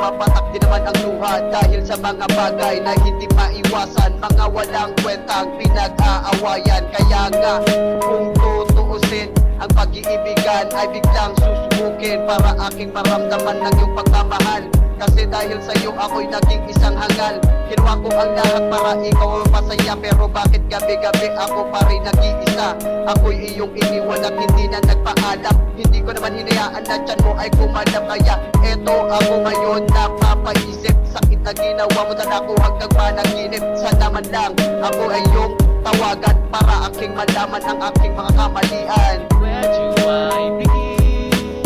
pumapatak din naman ang luha dahil sa mga bagay na hindi maiwasan. Mga walang kwentang pinag-aawayan. Kaya nga kung tutuusin, ang pag-iibigan ay biglang susubukin para aking maramdaman ng iyong pagmamahal. Kasi dahil sa'yo ako'y naging isang hangal. Kinuha ko ang lahat para ikaw ay masaya. Pero bakit gabi-gabi ako pa rin nag-iisa? Ako'y iyong iniwan at hindi na nagpaalam. Hindi ko naman hinayaan na tiyan mo ay kumadap. Kaya eto ako ngayon napapaisip. Sakit na ginawa mo na ako hanggang panaginip. Sana man lang ako ay iyong tawagan para aking malaman ang aking mga kamalian. Where do I begin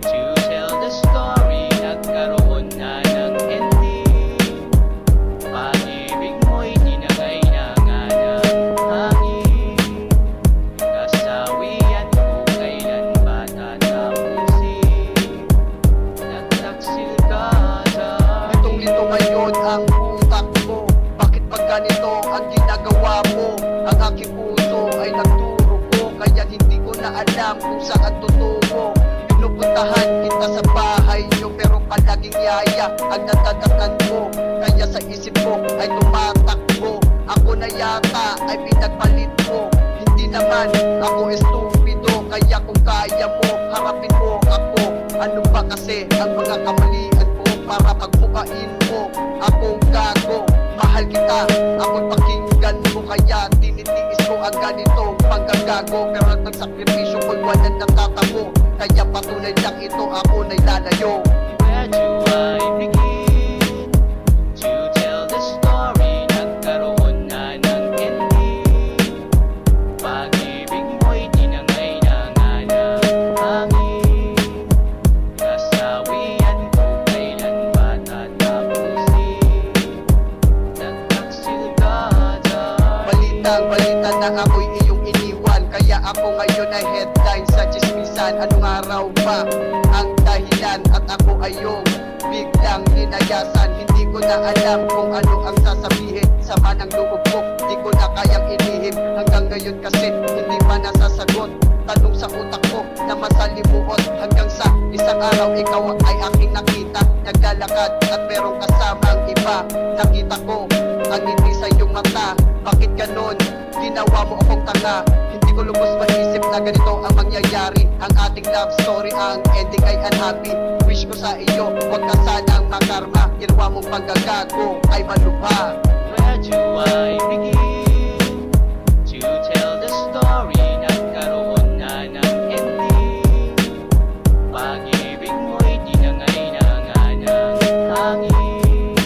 to tell the story? Nagkaroon na ng ending. Pag-ibig mo'y di na kailangan ng hangin. Kasawian ko kailan ba tatapusin? Nagtaksil ka dyan. Litong-lito ngayon ang utak ko. Bakit pag ganito ang ginagawa mo? Ang aking puso ay nagturo ko. Kaya hindi ko na alam kung saan tutungo. Pinupuntahan kita sa bahay nyo, pero palaging yaya ang natatatnan ko. Kaya sa isip ko ay tumatakbo. Ako na yata ay pinagpalit mo. Hindi naman ako estupido. Kaya kung kaya mo, harapin mo ako. Ano ba kasi ang mga kamalian ko para pagmukain mo akong gago? Mahal kita, ako'y pakinggan mo. Kaya tinitiis ko ang ganitong panggagago. Pero at nagsakripisyo ko'y walang nakatamo. Kaya patunay lang ito ako na'y lalayo. Where do I begin to tell the story? Nagkaroon na ng ending. Pag-ibig mo'y di na kailangan ng hangin. Kasawian ko kailan ba tatapusin? Nagtaksil ka dyan. Balitang-balita na ako'y iyong iniwan. Kaya ako ngayon ay headline sa chismisan. Anong araw ba ang dahilan at ako ay iyong biglang ninayasan? Hindi ko na alam kung ano ang sasabihin. Sama ng loob ko, di ko na kayang ilihim. Hanggang ngayon kasi hindi pa nasasagot. Tanong sa utak ko na masalimuot. Hanggang sa isang araw ikaw ay aking nakita. Naglalakad at merong kasamang iba. Nakita ko ang ngiti sa iyong mata. Bakit ganon? Ginawa mo akong tanga. Hindi ko lubos maisip na ganito ang mangyayari. Ang ating love story, ang ending ay unhappy. Wish ko sa iyo, huwag ka sanang makarma. Ginawa mong panggagago ay malubha. Where do I begin to tell the story? Nagkaroon na ng ending. Pag-ibig mo'y di na kailangan ng hangin.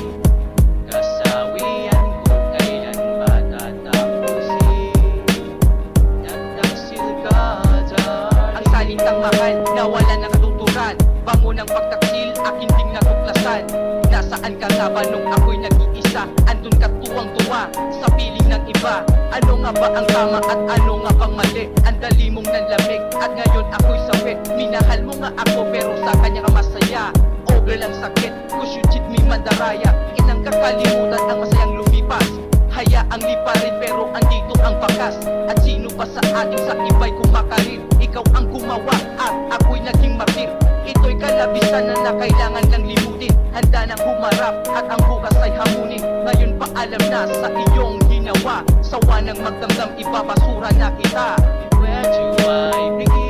Kasawian ko kailan ba tatapusin? Nagtaksil ka dyan. Ang salitang mahal na wala nang katuturan. Bango ng pagtaksil, aking ding natuklasan. Nasaan ka nga ba nung ako'y nag-iisa? Andun ka tuwang-tuwa sa piling ng iba. Ano nga ba ang tama at ano nga bang mali? Ang dali mong nanlamig at ngayon ako'y sawit. Minahal mo nga ako pero sa kanya ka masaya. Over lang sakit, cause you cheat me mandaraya. Inang kakalimutan ang masayang lumipas. Hayaang liparin pero andito ang bakas. At sino pa sa ating sa iba'y kumakarin? Ikaw ang gumawa at ako'y naging martir. Ito'y kalabisan na kailangan lang limutin. Handa nang humarap at ang bukas ay hamunin. Ngayon pa alam na sa iyong ginawa. Sawa ng magdamdam, ibabasura na kita. Where do I begin